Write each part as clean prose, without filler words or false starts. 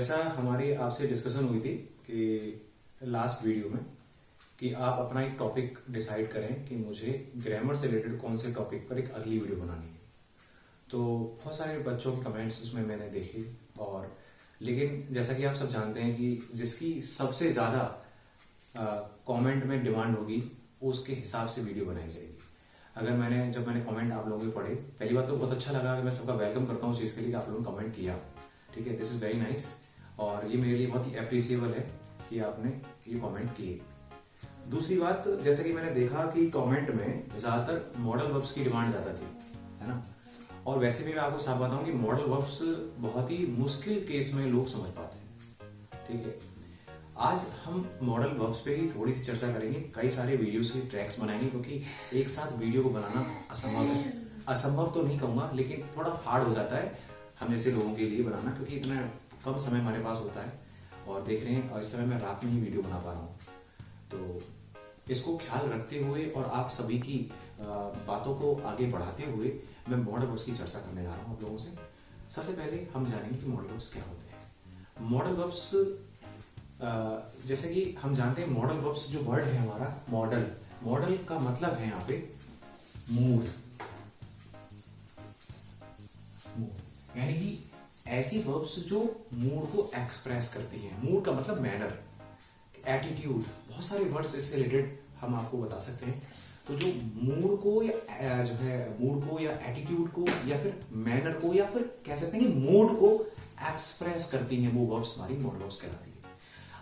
जैसा हमारी आपसे डिस्कशन हुई थी कि लास्ट वीडियो में कि आप अपना एक टॉपिक डिसाइड करें कि मुझे ग्रामर से रिलेटेड कौन से टॉपिक पर एक अगली वीडियो बनानी है। तो बहुत सारे बच्चों के कमेंट्स उसमें मैंने देखे, और लेकिन जैसा कि आप सब जानते हैं कि जिसकी सबसे ज़्यादा कमेंट में डिमांड होगी उसके हिसाब से वीडियो बनाई जाएगी। जब मैंने कमेंट आप लोगों के पढ़े, पहली बात तो बहुत अच्छा लगा कि मैं सबका वेलकम करता हूँ उस चीज़ के लिए कि आप लोगों ने कमेंट किया। ठीक है, दिस इज़ वेरी नाइस, और ये मेरे लिए बहुत ही अप्रिसिएबल है कि आपने ये कमेंट किए। दूसरी बात, जैसे कि मैंने देखा कि कमेंट में ज़्यादातर मॉडल वर्ब्स की डिमांड ज़्यादा थी, है ना। और वैसे भी मैं आपको साफ बताऊं कि मॉडल वर्ब्स बहुत ही मुश्किल केस में लोग समझ पाते हैं। ठीक है, आज हम मॉडल वर्ब्स पे ही थोड़ी सी चर्चा करेंगे, कई सारे वीडियोस के ट्रैक्स बनाएंगे, क्योंकि एक साथ वीडियो को बनाना असंभव है। असंभव तो नहीं कहूँगा, लेकिन थोड़ा हार्ड हो जाता है हम जैसे लोगों के लिए बनाना, क्योंकि इतना कम समय हमारे पास होता है। और देख रहे हैं, और इस समय मैं रात में ही वीडियो बना पा रहा हूँ, तो इसको ख्याल रखते हुए और आप सभी की बातों को आगे बढ़ाते हुए मैं मॉडल वर्ब्स की चर्चा करने जा रहा हूँ आप लोगों से। सबसे पहले हम जानेंगे कि मॉडल वर्ब्स क्या होते हैं। मॉडल वर्ब्स, जैसे कि हम जानते हैं, मॉडल वर्ब्स जो वर्ड है हमारा मॉडल का मतलब है यहाँ पे मूड, यानी कि ऐसी वर्ब्स जो मूड को एक्सप्रेस करती हैं। मूड का मतलब मैनर, एटीट्यूड, बहुत सारे वर्ड्स इससे रिलेटेड हम आपको बता सकते हैं। तो जो मूड को या एटीट्यूड को या फिर मैनर को या फिर कह सकते हैं कि मूड को एक्सप्रेस करती हैं, वो वर्ब्स हमारी मॉडल वर्ब्स कहलाती है।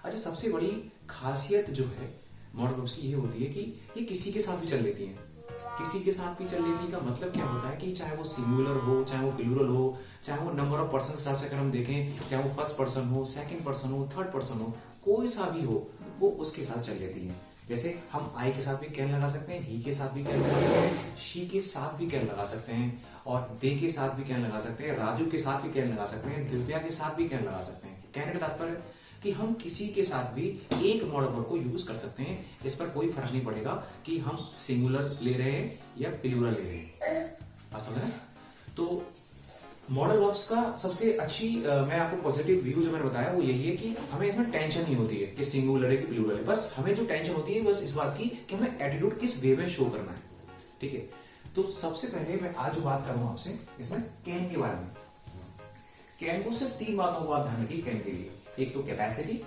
अच्छा, सबसे बड़ी खासियत जो है मॉडल वर्ब्स की ये होती है कि ये किसी के साथ भी चल लेती हैं। किसी के साथ भी चल लेने का मतलब क्या होता है कि चाहे वो सिंगुलर हो, चाहे वो प्लूरल हो, चाहे वो नंबर ऑफ पर्सन के हिसाब से अगर हम देखें, चाहे वो फर्स्ट पर्सन हो, सेकंड पर्सन हो, थर्ड पर्सन हो, कोई सा भी हो, वो उसके साथ चल लेती है। जैसे हम आई के साथ भी कैन लगा सकते हैं, ही के साथ भी कैन लगा सकते हैं, शी के साथ भी कैन लगा सकते हैं, और दे के साथ भी कैन लगा सकते हैं, राजू के साथ भी कैन लगा सकते हैं, दिव्या के साथ भी कैन लगा सकते हैं। कहने का तात्पर्य कि हम किसी के साथ भी एक मॉडल वर्ब को यूज कर सकते हैं। इस पर कोई फर्क नहीं पड़ेगा कि हम सिंगुलर ले रहे हैं या प्लूरल ले रहे हैं। बात समझ रहे हैं? तो मॉडल वर्ब्स का सबसे अच्छी मैं आपको पॉजिटिव व्यू जो मैंने बताया वो यही है कि हमें इसमें टेंशन नहीं होती है कि सिंगुलर है कि प्लूरल है। बस हमें जो टेंशन होती है बस इस बात की कि हमें एटीट्यूड किस वे में शो करना है। ठीक है, तो सबसे पहले मैं आज जो बात कर रहा हूं आपसे इसमें कैन के बारे में। कैन को सिर्फ 3 बातों को आप ध्यान रखिए कैन के लिए। एक तो कैपेसिटी,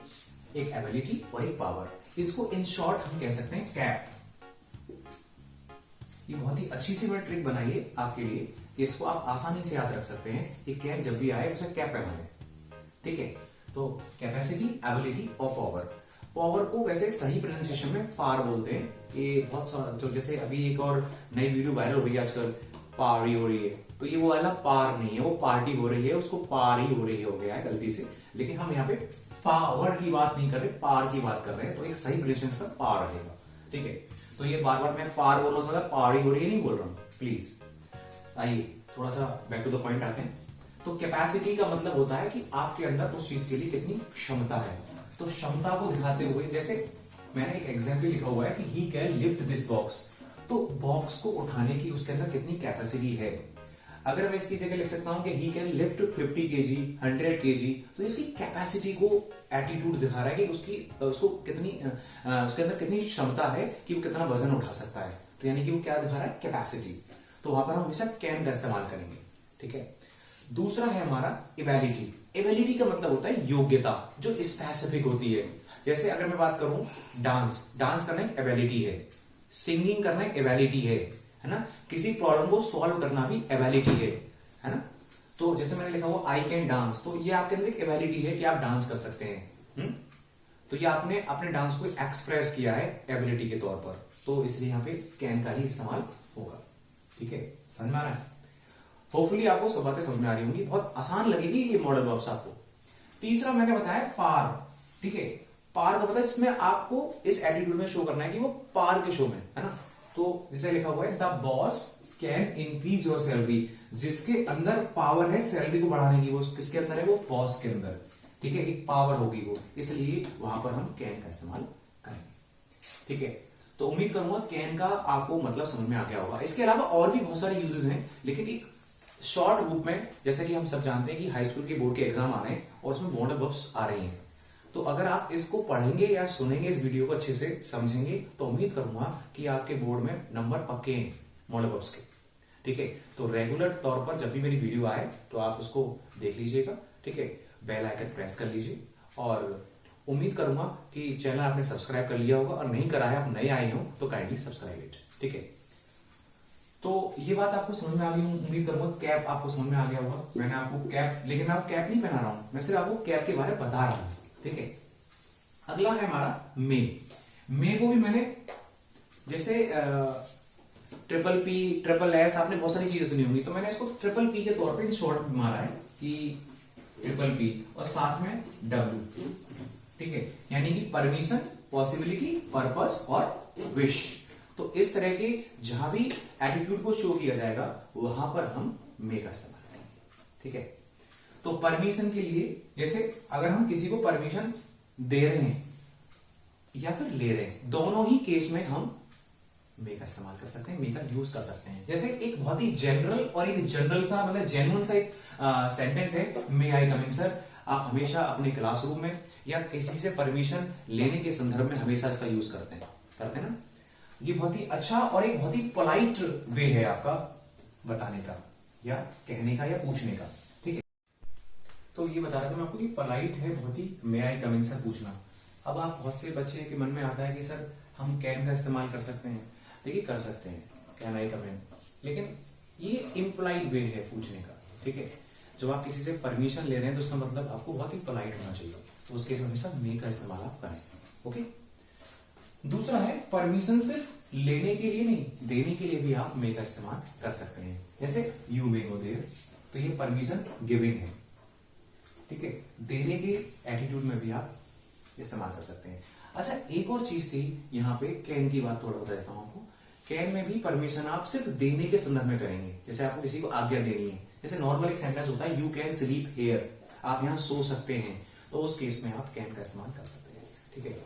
एक एबिलिटी और एक पावर। इसको इन शॉर्ट हम कह सकते हैं कैप। ये बहुत ही अच्छी सी मैंने ट्रिक बनाई है आपके लिए, इसको आप आसानी से याद रख सकते हैं। ये कैप जब भी आए तो कैप पे बने। ठीक है, तो कैपेसिटी, एबिलिटी और पावर। पावर को वैसे सही प्रोनाउंसिएशन में पार बोलते हैं। ये बहुत सारा जो, जैसे अभी एक और नई वीडियो वायरल हो रही है आजकल, पारी हो रही है, तो ये वो वाला पार नहीं है, वो पार्टी हो रही है, उसको पारी हो रही हो गया है गलती से। लेकिन हम यहाँ पे पावर की बात नहीं कर रहे, पार की बात कर रहे हैं, तो एक सही प्रोनाउंसिएशन का पार रहेगा। ठीक है, तो ये बार बार मैं पार बोल रहा हूँ, पारी हो रही है नहीं बोल रहा हूँ, प्लीज। आइए थोड़ा सा बैक टू द पॉइंट आते हैं। तो कैपेसिटी का मतलब होता है कि आपके अंदर उस चीज के लिए कितनी क्षमता है। तो क्षमता को दिखाते हुए, जैसे मैंने एक एग्जाम्पल लिखा हुआ है कि he can lift this box, तो बॉक्स को उठाने की उसके अंदर कितनी कैपेसिटी है। अगर मैं इसकी जगह लिख सकता हूं कि he can lift 50 kg, 100 kg, तो इसकी कैपेसिटी को एटीट्यूड दिखा रहा है कि उसके अंदर कितनी क्षमता है कि वो कितना वजन उठा सकता है। तो यानी कि वो क्या दिखा रहा है, कैपेसिटी। तो वहां पर हम हमेशा कैन का इस्तेमाल करेंगे। ठीक है, दूसरा है हमारा एबिलिटी। एबिलिटी का मतलब होता है योग्यता, जो स्पेसिफिक होती है। जैसे अगर मैं बात करूं, डांस करना एक एबिलिटी है, सिंगिंग करना एक एबिलिटी है ना। किसी प्रॉब्लम को सॉल्व करना भी एबिलिटी है ना। तो जैसे मैंने लिखा हुआ आई कैन डांस, तो ये आपके अंदर एक एबिलिटी है कि आप डांस कर सकते हैं। तो ये आपने अपने डांस को एक्सप्रेस किया है एबिलिटी के तौर पर, तो इसलिए यहाँ पे कैन का ही इस्तेमाल होगा। ठीक है, समझ में आ रहा है? होपफुली आपको सब बातें समझ में आ रही होंगी, बहुत आसान लगेगी ये मॉडल वर्ब्स आपको। तीसरा मैंने बताया पार। ठीक है, पार का मतलब जिसमें आपको इस एटीट्यूड में शो करना है कि वो पार के शो में है ना। तो जैसे लिखा हुआ है, the boss can increase your salary, जिसके अंदर पावर है सैलरी को बढ़ाने की, वो किसके अंदर है, वो बॉस के अंदर। ठीक है, एक पावर होगी वो, इसलिए वहां पर हम कैन का इस्तेमाल करेंगे। ठीक है, तो उम्मीद करूंगा कैन का आपको मतलब समझ में आ गया होगा। इसके अलावा और भी बहुत सारे यूजेस हैं, लेकिन एक शॉर्ट रूप में, जैसे कि हम सब जानते हैं कि हाई स्कूल के बोर्ड के एग्जाम आ रहे हैं, और उसमें मॉडल वर्ब्स आ रही हैं। तो अगर आप इसको पढ़ेंगे या सुनेंगे, इस वीडियो को अच्छे से समझेंगे, तो उम्मीद करूंगा कि आपके बोर्ड में नंबर पक्के हैं मॉडल वर्ब्स के। ठीक है, तो रेगुलर तौर पर जब भी मेरी वीडियो आए तो आप उसको देख लीजिएगा। ठीक है, बेल आइकन प्रेस कर लीजिए और उम्मीद करूंगा कि चैनल आपने सब्सक्राइब कर लिया होगा, और नहीं करा है, आप नए आए हो तो काइंडली सब्सक्राइब इट। ठीक है, तो ये बात आपको समझ में आ गई, उम्मीद करूंगा। कैप आपको समझ में आ गया होगा। मैंने आपको कैप, लेकिन मैं आपको कैप नहीं पहना रहा हूं, मैं सिर्फ आपको कैप के बारे में बता रहा हूं। ठीक है, अगला है हमारा मे। मे को भी मैंने जैसे ट्रिपल पी, ट्रिपल एस, आपने बहुत सारी चीजें सुनी होंगी, तो मैंने इसको ट्रिपल पी के तौर पे शॉर्ट में मारा है कि ट्रिपल पी, और साथ में डब्ल्यू। ठीक है, यानी कि परमिशन, पॉसिबिलिटी, पर्पस और विश। तो इस तरह के जहां भी एटीट्यूड को शो किया जाएगा वहां पर हम मे का इस्तेमाल करेंगे। ठीक है, तो परमिशन के लिए जैसे अगर हम किसी को परमिशन दे रहे हैं या फिर ले रहे हैं, दोनों ही केस में हम मे का इस्तेमाल कर सकते हैं, मे का यूज कर सकते हैं। जैसे एक बहुत ही जनरल और एक जनरल सा, मतलब जेन्युइन सा एक सेंटेंस है, मे आई कम इन सर। आप हमेशा अपने क्लासरूम में या किसी से परमिशन लेने के संदर्भ में हमेशा इसका यूज करते हैं ना। ये बहुत ही अच्छा और एक बहुत ही पोलाइट वे है आपका बताने का या कहने का या पूछने का। ठीक है, तो ये बता रहा था मैं आपको कि पोलाइट है बहुत ही, मे आई कम इन सर पूछना। अब आप बहुत से बच्चे के मन में आता है कि सर हम कैन का इस्तेमाल कर सकते हैं। देखिए, कर सकते हैं, कैन आई कम इन, लेकिन ये इम्प्लाइड वे है पूछने का। ठीक है, जब आप किसी से परमिशन ले रहे हैं तो उसका मतलब आपको बहुत ही पोलाइट होना चाहिए, तो उसके हमेशा मे का इस्तेमाल आप करें। ओके, दूसरा है परमिशन सिर्फ लेने के लिए नहीं, देने के लिए भी आप मे का इस्तेमाल कर सकते हैं। जैसे यू मे गो देयर, तो ये परमिशन गिविंग है। ठीक है, देने के एटीट्यूड में भी आप इस्तेमाल कर सकते हैं। अच्छा, एक और चीज थी यहाँ पे, कैन की बात थोड़ा बता देता हूं आपको। कैन में भी परमिशन आप सिर्फ देने के संदर्भ में करेंगे। जैसे आपको किसी को आज्ञा देनी है, जैसे नॉर्मल एक सेंटेंस होता है, यू कैन स्लीप हियर, आप यहाँ सो सकते हैं, तो उस केस में आप कैन का इस्तेमाल कर सकते हैं। ठीक है,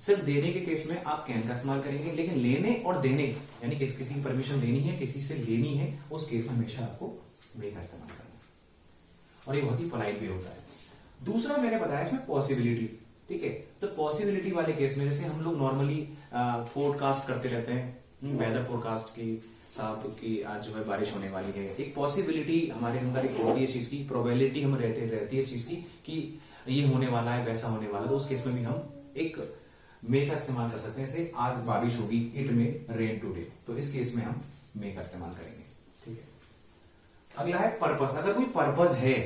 सिर्फ देने के केस में आप कैन का इस्तेमाल करेंगे, लेकिन लेने और देने, यानी किसी की परमिशन देनी है, किसी से लेनी है, उस केस में हमेशा आपको मे का इस्तेमाल करना है, और ये बहुत ही पोलाइट भी होता है। दूसरा मैंने बताया इसमें पॉसिबिलिटी। ठीक है, तो पॉसिबिलिटी वाले केस में जैसे हम लोग नॉर्मली फोरकास्ट करते रहते हैं, वेदर फोरकास्ट की, साहब की आज जो है बारिश होने वाली है, एक पॉसिबिलिटी हमारे अंदर एक होती है इस चीज की, प्रोबेबिलिटी हम रहती है इस चीज की कि ये होने वाला है, वैसा होने वाला है, तो उस केस में भी हम एक मे का इस्तेमाल कर सकते हैं। जैसे आज बारिश होगी, इट मे रेन टुडे, तो इस केस में हम मे का इस्तेमाल करेंगे। ठीक है, अगला है पर्पस। अगर कोई पर्पस है,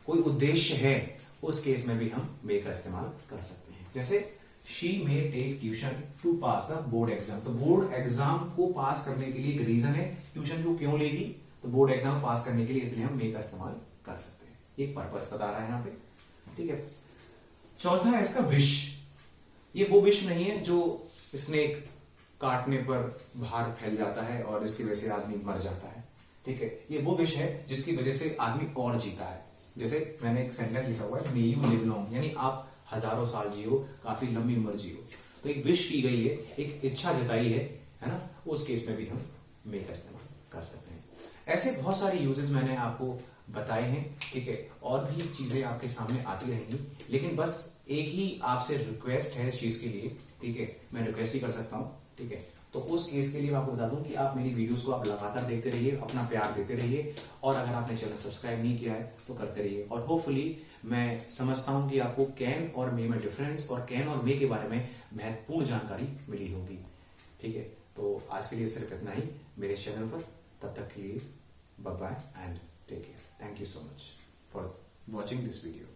कोई उद्देश्य है, उस केस में भी हम मे का इस्तेमाल कर सकते हैं। जैसे she may take tuition to pass the board exam, तो बोर्ड एग्जाम को पास करने के लिए एक रीजन है, ट्यूशन को क्यों लेगी, तो बोर्ड एग्जाम पास करने के लिए, इसलिए हम मे का इस्तेमाल कर सकते हैं। एक पर्पस बता रहा है यहाँ पे। ठीक है, चौथा है इसका विश। ये वो विश नहीं है जो स्नेक काटने पर बाहर फैल जाता है और इसकी वजह से आदमी मर जाता है। ठीक है, ये वो विश है जिसकी वजह से आदमी और जीता है। जैसे मैंने एक सेंटेंस लिखा हुआ है, मे यू लिव लॉन्ग, यानी आप हजारों साल जियो, काफी लंबी उम्र जियो, तो एक विश की गई है, एक इच्छा जताई है ना, उस केस में भी हम मे का इस्तेमाल कर सकते हैं। ऐसे बहुत सारे यूजेस मैंने आपको बताए हैं। ठीक है, और भी चीजें आपके सामने आती रहेंगी, लेकिन बस एक ही आपसे रिक्वेस्ट है इस चीज के लिए। ठीक है, मैं रिक्वेस्ट ही कर सकता हूं। ठीक है, तो उस केस के लिए मैं आपको बता दूं कि आप मेरी वीडियोस को आप लगातार देखते रहिए, अपना प्यार देते रहिए, और अगर आपने चैनल सब्सक्राइब नहीं किया है तो करते रहिए। और होपफुली मैं समझता हूं कि आपको कैन और मे में डिफरेंस और कैन और मे के बारे में महत्वपूर्ण जानकारी मिली होगी। ठीक है, तो आज के लिए सिर्फ इतना ही मेरे चैनल पर। तब तक के लिए bye bye and take care. Thank you so much for watching this video.